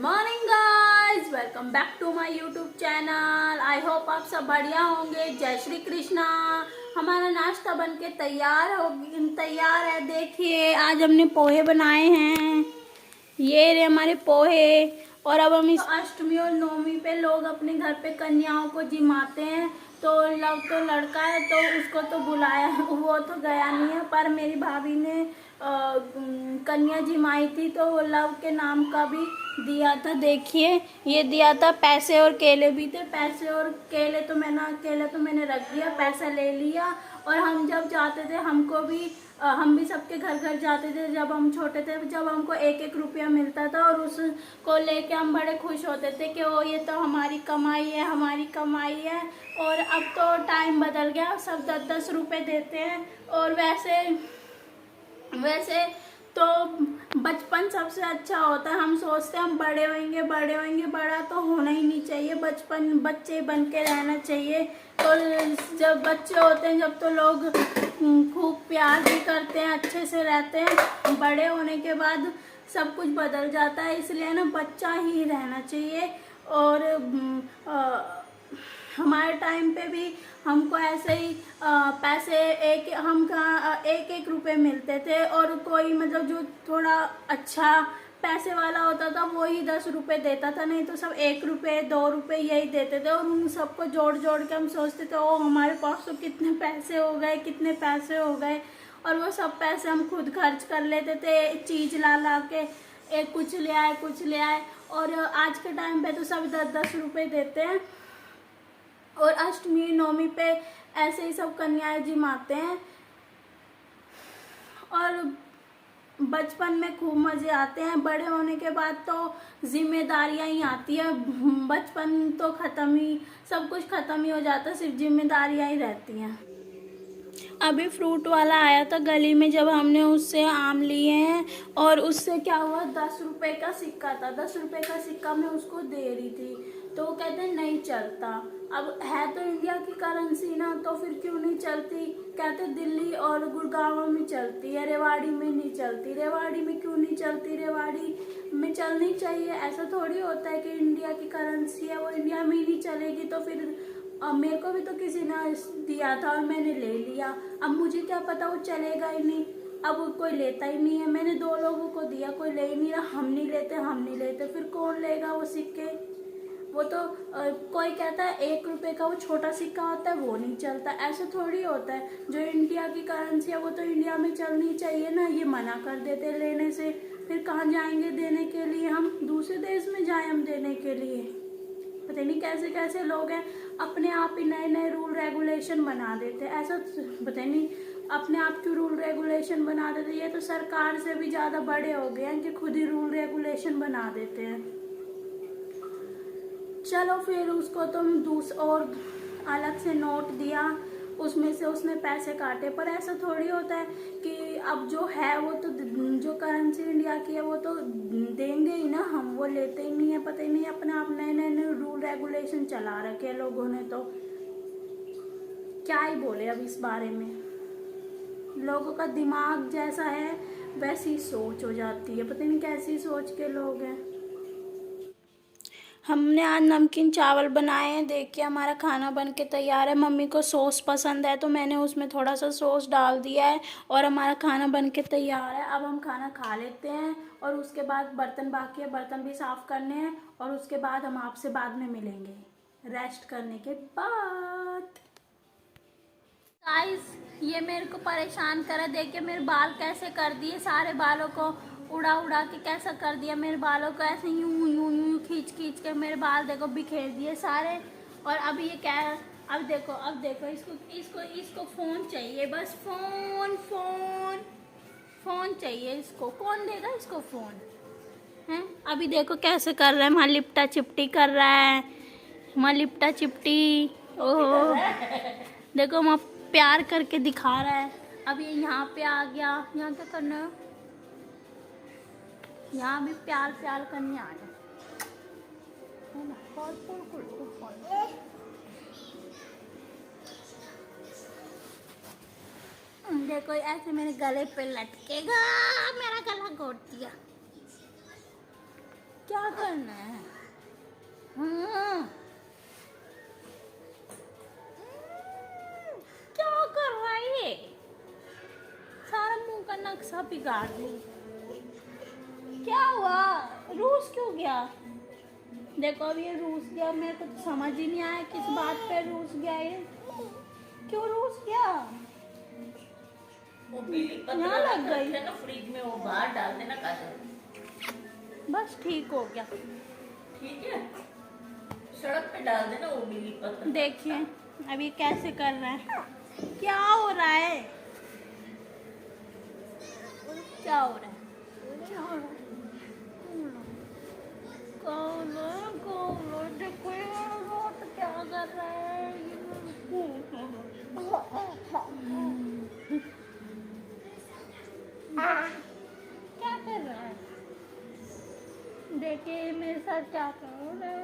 Morning guys, welcome back to my YouTube channel. I hope आप सब बढ़िया होंगे। जय श्री कृष्णा। हमारा नाश्ता बनके तैयार है। देखिए आज हमने पोहे बनाए हैं। ये रहे हमारे पोहे। और अब हम इस अष्टमी और नवमी पे लोग अपने घर पे कन्याओं को जिमाते हैं। तो लड़का है तो उसको तो बुलाया, वो तो गया नहीं है, पर मेरी भाभी ने कन्या जिमाई थी तो वो लव के नाम का भी दिया था। देखिए ये दिया था। पैसे और केले भी थे। पैसे और केले तो मैंने रख दिया, पैसा ले लिया। और हम जब जाते थे हम भी सबके घर घर जाते थे जब हम छोटे थे, जब हमको 1-1 रुपया मिलता था और उसको लेके हम बड़े खुश होते थे कि ओ ये तो हमारी कमाई है। और अब तो टाइम बदल गया, सब 10-10 रुपये देते हैं। और वैसे तो बचपन सबसे अच्छा होता है। हम सोचते हैं हम बड़े होंगे, बड़ा तो होना ही नहीं चाहिए, बचपन बच्चे बन के रहना चाहिए। तो जब बच्चे होते हैं जब तो लोग खूब प्यार भी करते हैं, अच्छे से रहते हैं। बड़े होने के बाद सब कुछ बदल जाता है, इसलिए ना बच्चा ही रहना चाहिए। और हमारे टाइम पे भी हमको ऐसे ही पैसे एक एक रुपए मिलते थे। और कोई मतलब जो थोड़ा अच्छा पैसे वाला होता था वो ही 10 रुपए देता था, नहीं तो सब 1 रुपए 2 रुपए यही देते थे। और उन सबको जोड़ जोड़ के हम सोचते थे ओ हमारे पास तो कितने पैसे हो गए। और वो सब पैसे हम खुद खर्च कर लेते थे, चीज ला के एक कुछ ले आए। और आज के टाइम पे तो सब 10-10 रुपए देते हैं। और अष्टमी नवमी पे ऐसे ही सब कन्याएं जिमाते हैं। और बचपन में खूब मजे आते हैं, बड़े होने के बाद तो जिम्मेदारियां ही आती है। बचपन तो सब कुछ खत्म ही हो जाता है, सिर्फ जिम्मेदारियां ही रहती हैं। अभी फ्रूट वाला आया था गली में, जब हमने उससे आम लिए हैं और उससे क्या हुआ, 10 रुपए का सिक्का था। 10 रुपए का सिक्का मैं उसको दे रही थी तो वो कहते हैं नहीं चलता। अब है तो इंडिया की करेंसी ना, तो फिर क्यों नहीं चलती। कहते दिल्ली और गुड़गांव में चलती है, रेवाड़ी में नहीं चलती। रेवाड़ी में क्यों नहीं चलती, रेवाड़ी में चलनी चाहिए। ऐसा थोड़ी होता है कि इंडिया की करेंसी है वो इंडिया में ही नहीं चलेगी। तो फिर मेरे को भी तो किसी ने दिया था और मैंने ले लिया। अब मुझे क्या पता वो चलेगा ही नहीं। अब कोई लेता ही नहीं है। मैंने 2 लोगों को दिया, कोई ले ही नहीं रहा। हम नहीं लेते फिर कौन लेगा वो सिक्के। वो तो कोई कहता है 1 रुपए का वो छोटा सिक्का होता है वो नहीं चलता। ऐसा थोड़ी होता है। जो इंडिया की करेंसी है वो तो इंडिया में चलनी चाहिए ना। ये मना कर देते लेने से, फिर कहाँ जाएंगे देने के लिए। हम दूसरे देश में जाए हम देने के लिए। पता नहीं कैसे कैसे लोग हैं, अपने आप ही नए नए रूल रेगुलेशन बना देते। ऐसा पता नहीं अपने आप क्यों रूल रेगुलेशन बना देते। ये तो सरकार से भी ज़्यादा बड़े हो गए हैं कि खुद ही रूल रेगुलेशन बना देते हैं। चलो फिर उसको तुम और अलग से नोट दिया, उसमें से उसने पैसे काटे। पर ऐसा थोड़ी होता है कि अब जो है वो तो जो करेंसी इंडिया की है वो तो देंगे ही ना। हम वो लेते ही नहीं है। पता ही नहीं अपने आप नए नए रूल रेगुलेशन चला रखे लोगों ने। तो क्या ही बोले अब इस बारे में। लोगों का दिमाग जैसा है वैसी सोच हो जाती है। पता नहीं कैसी सोच के लोग हैं। हमने आज नमकीन चावल बनाए हैं। देखिए हमारा खाना बन के तैयार है। मम्मी को सॉस पसंद है तो मैंने उसमें थोड़ा सा सॉस डाल दिया है और हमारा खाना बन के तैयार है। अब हम खाना खा लेते हैं और उसके बाद बर्तन बाकी है, बर्तन भी साफ़ करने हैं। और उसके बाद हम आपसे बाद में मिलेंगे रेस्ट करने के बाद। गाइस ये मेरे को परेशान करा। देखिए मेरे बाल कैसे कर दिए, सारे बालों को उड़ा उड़ा के कैसा कर दिया। मेरे बालों को ऐसे यूं यूं यूं खींच खींच के मेरे बाल देखो बिखेर दिए सारे। और अब ये क्या है, अब देखो इसको फ़ोन चाहिए, बस फ़ोन चाहिए इसको। कौन देगा इसको फ़ोन है। अभी देखो कैसे कर रहा है, वहाँ लिपटा चिपटी कर रहा है, वहाँ लिपटा चिपटी। ओहो देखो वहाँ प्यार करके दिखा रहा है। अब ये यहाँ पे आ गया, यहाँ क्या करना है, यहाँ भी प्यार करने आ गया है ना। देखो ऐसे मेरे गले पे लटकेगा, मेरा गला घोट दिया। क्या करना है? हाँ, क्या कर रहा है ये? सारा मुंह का नक्शा बिगाड़ दी। क्या हुआ? रूस क्यों गया? देखो अब ये रूस गया, मेरे को तो समझ ही नहीं आया किस बात पे रूस गया ये। क्यों रूस गया? वो पीली यहाँ लग गई है ना फ्रिज में, वो बाहर डाल देना काजल। बस ठीक हो गया। ठीक है, सड़क पे डाल देना वो पीली पत्थर। देखिए अब ये कैसे कर रहा है। क्या हो रहा है? क्या हो रहा है? क्या हो रहा है? देखो ये रोट क्या कर रहा है। क्या कर रहा है? देखिए मेरे साथ क्या कर रहा है।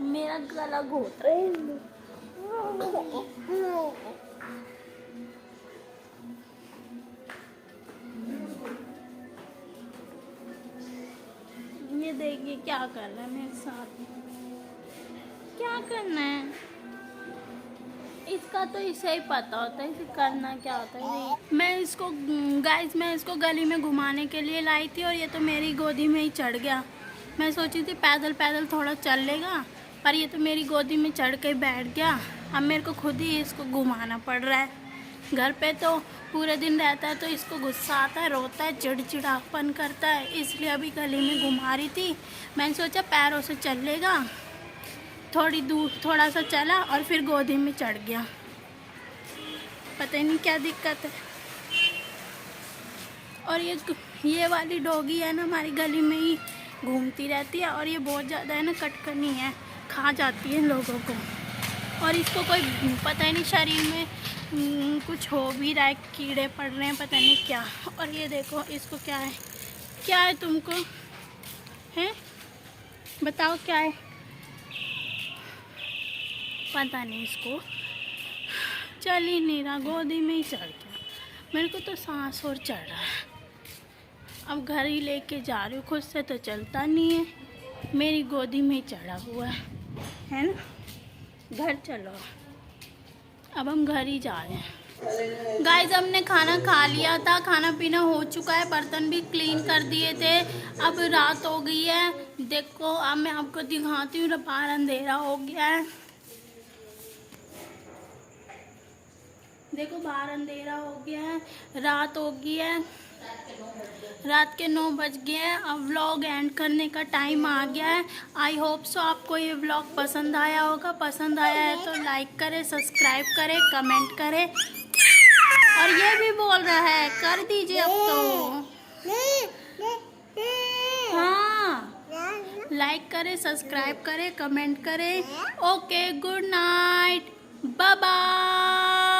मेरा गला घोट रहा है। ये देखिए क्या कर रहा है मेरे साथ। क्या करना है इसका तो इसे ही पता होता है, इसे करना क्या होता है। मैं इसको गली में घुमाने के लिए लाई थी और ये तो मेरी गोदी में ही चढ़ गया। मैं सोची थी पैदल पैदल थोड़ा चल लेगा, पर ये तो मेरी गोदी में चढ़ के बैठ गया। अब मेरे को खुद ही इसको घुमाना पड़ रहा है। घर पे तो पूरे दिन रहता है तो इसको गुस्सा आता है, रोता है, चिड़चिड़ापन करता है, इसलिए अभी गली में घुमा रही थी। मैंने सोचा पैरों से चल लेगा, थोड़ी दूर थोड़ा सा चला और फिर गोदी में चढ़ गया। पता ही नहीं क्या दिक्कत है। और ये वाली डॉगी है ना, हमारी गली में ही घूमती रहती है और ये बहुत ज़्यादा है ना कटकनी है, खा जाती है लोगों को। और इसको कोई पता ही नहीं, शरीर में कुछ हो भी रहा है, कीड़े पड़ रहे हैं, पता नहीं क्या। और ये देखो इसको क्या है, क्या है तुमको हैं, बताओ क्या है। पता नहीं, इसको चल ही नहीं रहा, गोदी में ही चढ़ गया। मेरे को तो सांस और चढ़ रहा है। अब घर ही लेके जा रही हूँ, खुद से तो चलता नहीं है, मेरी गोदी में ही चढ़ा हुआ है ना। घर चलो, अब हम घर ही जा रहे हैं। गाइस हमने खाना खा लिया था, खाना पीना हो चुका है, बर्तन भी क्लीन कर दिए थे। अब रात हो गई है, देखो अब मैं आपको दिखाती हूँ, बाहर अंधेरा हो गया है। देखो बाहर अंधेरा हो गया है, रात हो गई है, रात के 9 बज गए हैं। अब व्लॉग एंड करने का टाइम आ गया है। आई होप सो आपको ये व्लॉग पसंद आया होगा। पसंद आया है तो लाइक करें, सब्सक्राइब करें, कमेंट करें। और ये भी बोल रहा है कर दीजिए अब तो। हाँ, लाइक करें, सब्सक्राइब करें, कमेंट करें। Okay, good night, bye bye.